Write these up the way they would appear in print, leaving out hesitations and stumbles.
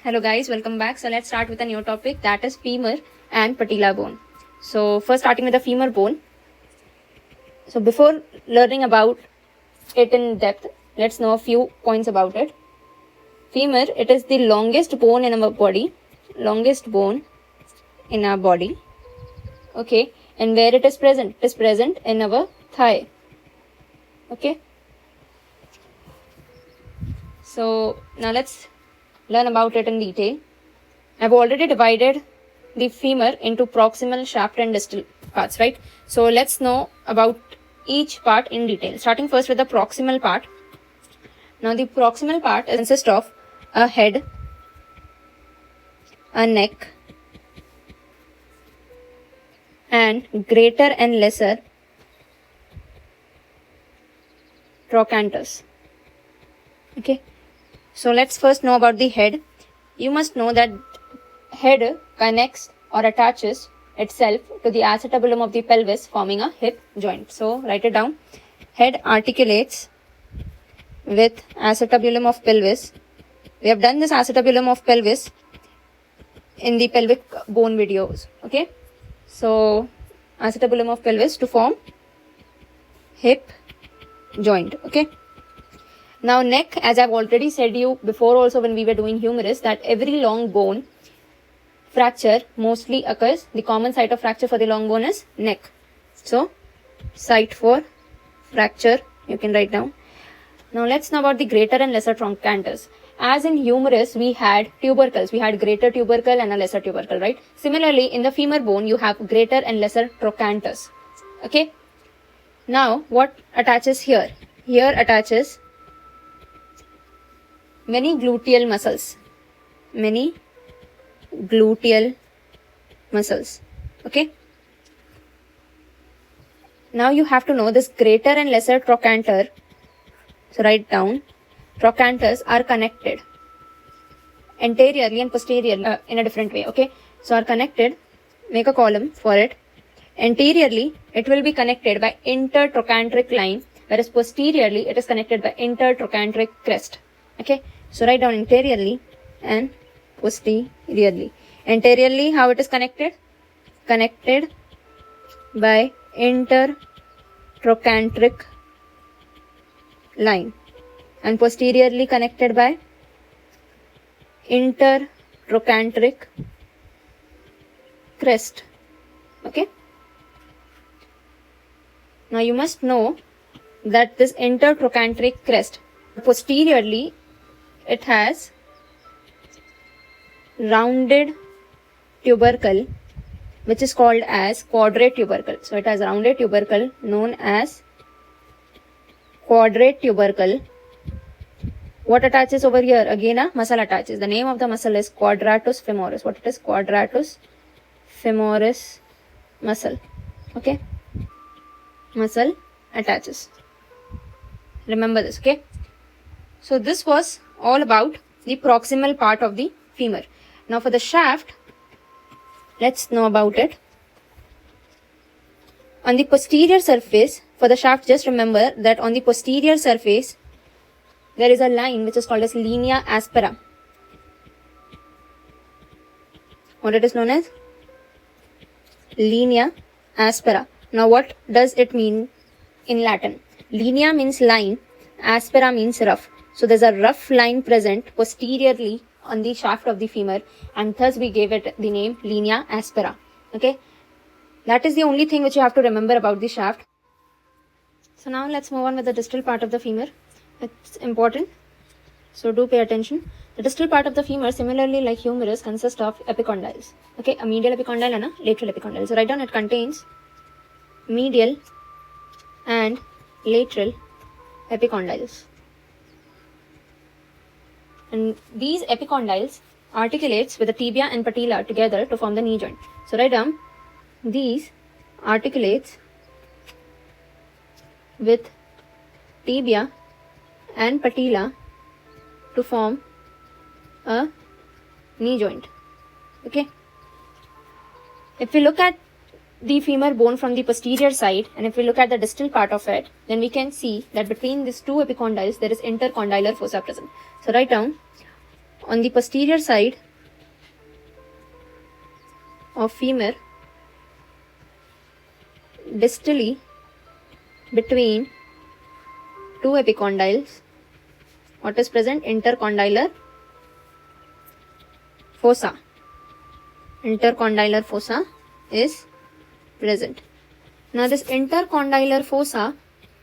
Hello guys, welcome back. So let's start with a new topic, that is femur and patella bone. So first starting with the femur bone. So before learning about it in depth, let's know a few points about it. Femur, it is the longest bone in our body. Okay, and where it is present? It is present in our thigh. Okay. So now let's learn about it in detail. I've already divided the femur into proximal, shaft and distal parts, right? So let's know about each part in detail. Starting first with the proximal part. Now the proximal part consists of a head, a neck, and greater and lesser trochanter's. Okay. So let's first know about the head. You must know that head connects or attaches itself to the acetabulum of the pelvis, forming a hip joint. So write it down. Head articulates with acetabulum of pelvis. We have done this acetabulum of pelvis in the pelvic bone videos. Okay. So acetabulum of pelvis to form hip joint. Okay. Now neck, as I've already said you before also when we were doing humerus, that every long bone fracture mostly occurs. The common site of fracture for the long bone is neck. So site for fracture you can write down. Now let's know about the greater and lesser trochanter's. As in humerus we had tubercles. We had greater tubercle and a lesser tubercle, right? Similarly in the femur bone you have greater and lesser trochanter's. Okay. Now what attaches here? Here attaches many gluteal muscles. Okay. Now you have to know this greater and lesser trochanter. So write down. Trochanters are connected anteriorly and posteriorly in a different way. Okay. So are connected. Make a column for it. Anteriorly it will be connected by intertrochanteric line, whereas posteriorly it is connected by intertrochanteric crest. Okay. So write down anteriorly and posteriorly. Anteriorly, how it is connected? Connected by intertrochanteric line, and posteriorly connected by intertrochanteric crest. Okay. Now you must know that this intertrochanteric crest, posteriorly it has rounded tubercle which is called as quadrate tubercle. So it has rounded tubercle known as quadrate tubercle. What attaches over here? Again a muscle attaches. The name of the muscle is quadratus femoris. What it is? Quadratus femoris muscle. Okay. Muscle attaches. Remember this. Okay. So this was all about the proximal part of the femur. Now for the shaft, let's know about it. On the posterior surface, for the shaft, just remember that on the posterior surface, there is a line which is called as linea aspera. What it is known as? Linea aspera. Now what does it mean in Latin? Linea means line, aspera means rough. So there's a rough line present posteriorly on the shaft of the femur, and thus we gave it the name linea aspera. Okay. That is the only thing which you have to remember about the shaft. So now let's move on with the distal part of the femur. It's important, so do pay attention. The distal part of the femur, similarly like humerus, consists of epicondyles. Okay, a medial epicondyle and a lateral epicondyle. So write down it contains medial and lateral epicondyles. And these epicondyles articulates with the tibia and patella together to form the knee joint. So write down these articulates with tibia and patella to form a knee joint. Okay. If we look at the femur bone from the posterior side, and if we look at the distal part of it, then we can see that between these two epicondyles there is intercondylar fossa present. So write down on the posterior side of femur, distally between two epicondyles, what is present? Intercondylar fossa. Intercondylar fossa is present. Now this intercondylar fossa,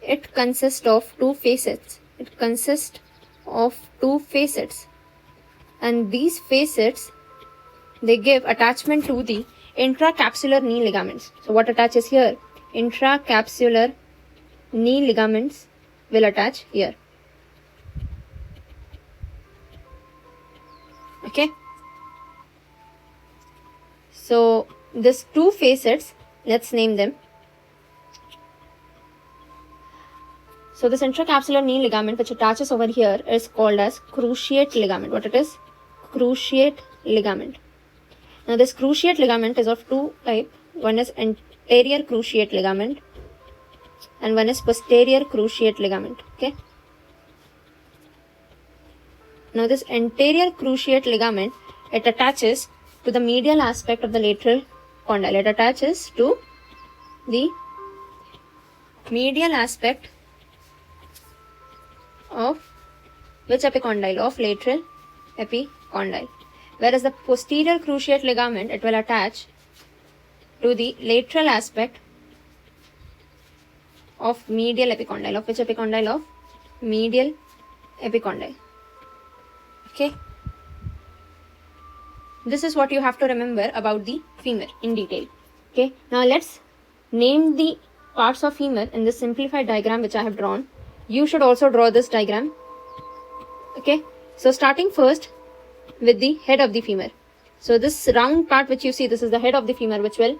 it consists of two facets. It consists of two facets, and these facets, they give attachment to the intracapsular knee ligaments. So what attaches here? Intracapsular knee ligaments will attach here. Okay. So these two facets, let's name them. So this intracapsular knee ligament which attaches over here is called as cruciate ligament. What it is? Cruciate ligament. Now this cruciate ligament is of two types. One is anterior cruciate ligament and one is posterior cruciate ligament. Okay. Now this anterior cruciate ligament, it attaches to the medial aspect of the lateral condyle. It attaches to the medial aspect of which epicondyle? Of lateral epicondyle. Whereas the posterior cruciate ligament, it will attach to the lateral aspect of medial epicondyle. Of which epicondyle? Of medial epicondyle. Okay. This is what you have to remember about the femur in detail. Okay. Now let's name the parts of femur in this simplified diagram which I have drawn. You should also draw this diagram. Okay. So starting first with the head of the femur. So this round part which you see, this is the head of the femur which will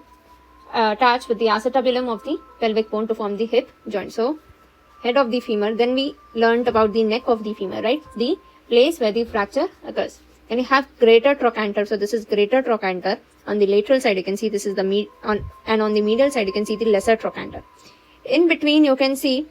attach with the acetabulum of the pelvic bone to form the hip joint. So head of the femur. Then we learned about the neck of the femur, right? The place where the fracture occurs. Then we have greater trochanter. So this is greater trochanter. On the lateral side you can see this is the and on the medial side you can see the lesser trochanter. In between you can see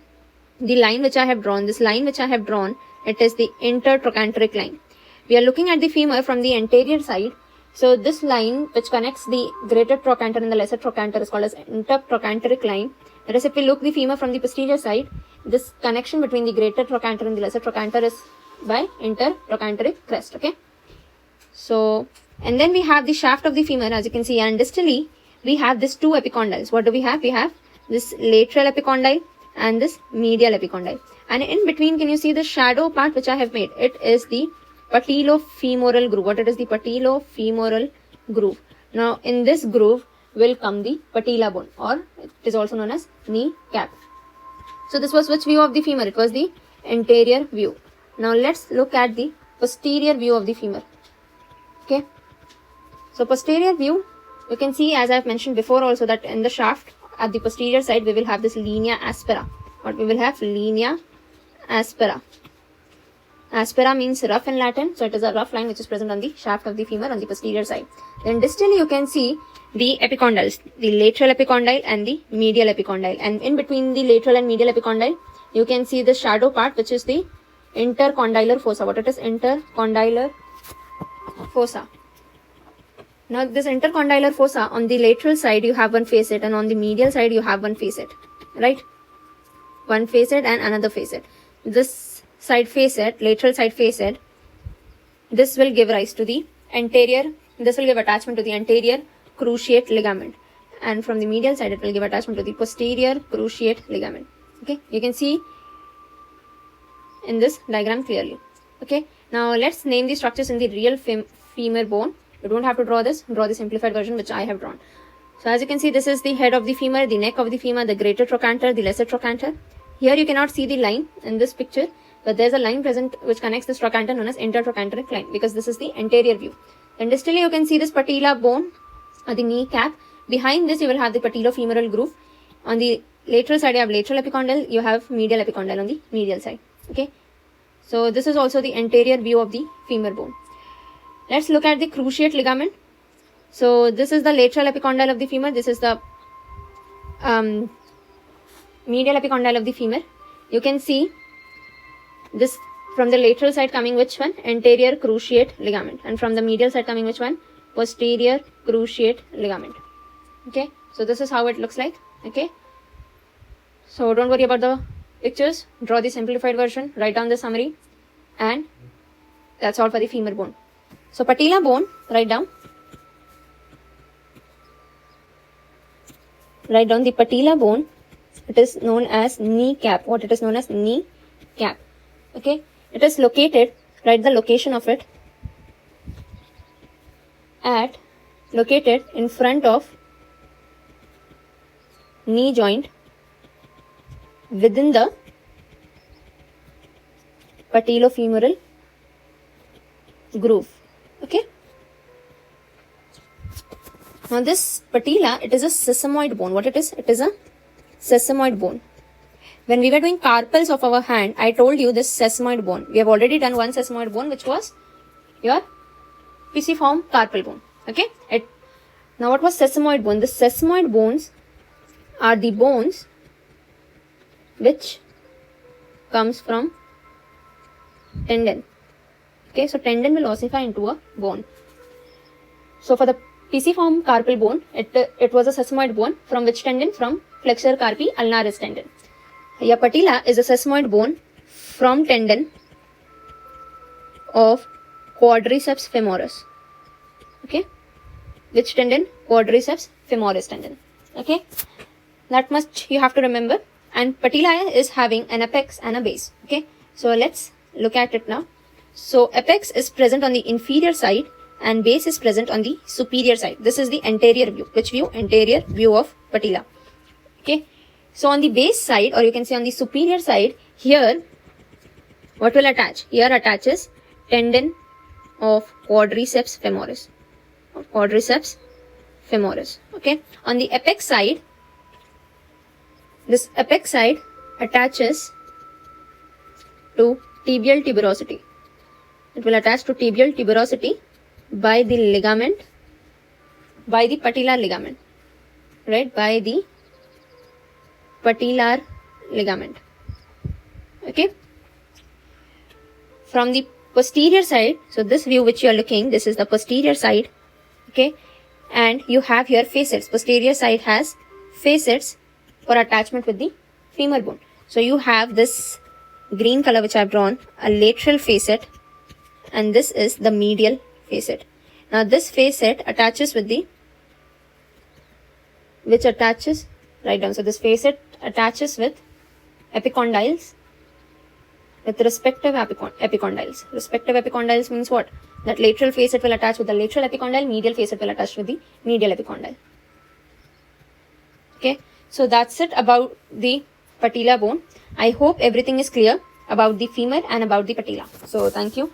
the line which I have drawn. This line which I have drawn, it is the intertrochanteric line. We are looking at the femur from the anterior side. So this line which connects the greater trochanter and the lesser trochanter is called as intertrochanteric line. Whereas if we look the femur from the posterior side, this connection between the greater trochanter and the lesser trochanter is by intertrochanteric crest. Okay. So, and then we have the shaft of the femur, as you can see, and distally we have these two epicondyles. What do we have? We have this lateral epicondyle and this medial epicondyle. And in between, can you see the shadow part which I have made? It is the patellofemoral groove. What it is? The patellofemoral groove. Now in this groove will come the patella bone, or it is also known as knee cap. So this was which view of the femur? It was the anterior view. Now let's look at the posterior view of the femur. Okay. So posterior view, you can see, as I have mentioned before also, that in the shaft at the posterior side we will have this linea aspera. What we will have? Linea aspera. Aspera means rough in Latin, so it is a rough line which is present on the shaft of the femur on the posterior side. Then distally you can see the epicondyles, the lateral epicondyle and the medial epicondyle. And in between the lateral and medial epicondyle, you can see the shadow part which is the intercondylar fossa. What it is? Intercondylar fossa. Now this intercondylar fossa, on the lateral side you have one facet and on the medial side you have one facet, right? One facet and another facet. This side facet, lateral side facet, this will give rise to the anterior, this will give attachment to the anterior cruciate ligament, and from the medial side it will give attachment to the posterior cruciate ligament. Okay, you can see in this diagram clearly. Okay, now let's name the structures in the real femur bone. You don't have to draw this, draw the simplified version which I have drawn. So as you can see, this is the head of the femur, the neck of the femur, the greater trochanter, the lesser trochanter. Here you cannot see the line in this picture, but there's a line present which connects this trochanter known as intertrochanteric line, because this is the anterior view. Then distally you can see this patella bone or the knee cap. Behind this you will have the patellofemoral groove. On the lateral side you have lateral epicondyle, you have medial epicondyle on the medial side. Okay, so this is also the anterior view of the femur bone. Let's look at the cruciate ligament. So this is the lateral epicondyle of the femur. This is the medial epicondyle of the femur. You can see this From the lateral side coming which one? Anterior cruciate ligament. And from the medial side coming which one? Posterior cruciate ligament. Okay, so this is how it looks like. Okay, so don't worry about the pictures, draw the simplified version, write down the summary, and that's all for the femur bone. So patella bone, write down the patella bone. It is known as kneecap. What it is known as? Kneecap. Okay, it is located, write the location of it, located in front of knee joint within the patellofemoral groove. Okay, now this patella, it is a sesamoid bone. What it is? It is a sesamoid bone. When we were doing carpals of our hand, I told you this sesamoid bone. We have already done one sesamoid bone, which was your pisiform carpal bone. Okay, now what was sesamoid bone? The sesamoid bones are the bones which comes from tendon. Okay, so tendon will ossify into a bone. So for the pisiform carpal bone, it was a sesamoid bone from which tendon? From flexor carpi ulnaris tendon. Here patella is a sesamoid bone from tendon of quadriceps femoris. Okay, which tendon? Quadriceps femoris tendon. Okay, that much you have to remember. And patella is having an apex and a base. Okay, so let's look at it now. So apex is present on the inferior side and base is present on the superior side. This is the anterior view. Which view? Anterior view of patella. Okay, so on the base side, or you can say on the superior side, here what will attach? Here attaches tendon of quadriceps femoris. Okay, on the apex side, this apex side attaches to tibial tuberosity. It will attach to tibial tuberosity by the ligament, by the patellar ligament, right? By the patellar ligament. Okay, from the posterior side, so this view which you are looking, this is the posterior side. Okay, and you have here facets. Posterior side has facets for attachment with the femur bone. So you have this green color which I have drawn, a lateral facet, and this is the medial facet. Now this facet attaches with the, write down. So this facet attaches with epicondyles, with respective epicondyles. Respective epicondyles means what? That lateral facet will attach with the lateral epicondyle, medial facet will attach with the medial epicondyle. Okay, so that's it about the patella bone. I hope everything is clear about the femur and about the patella. So thank you.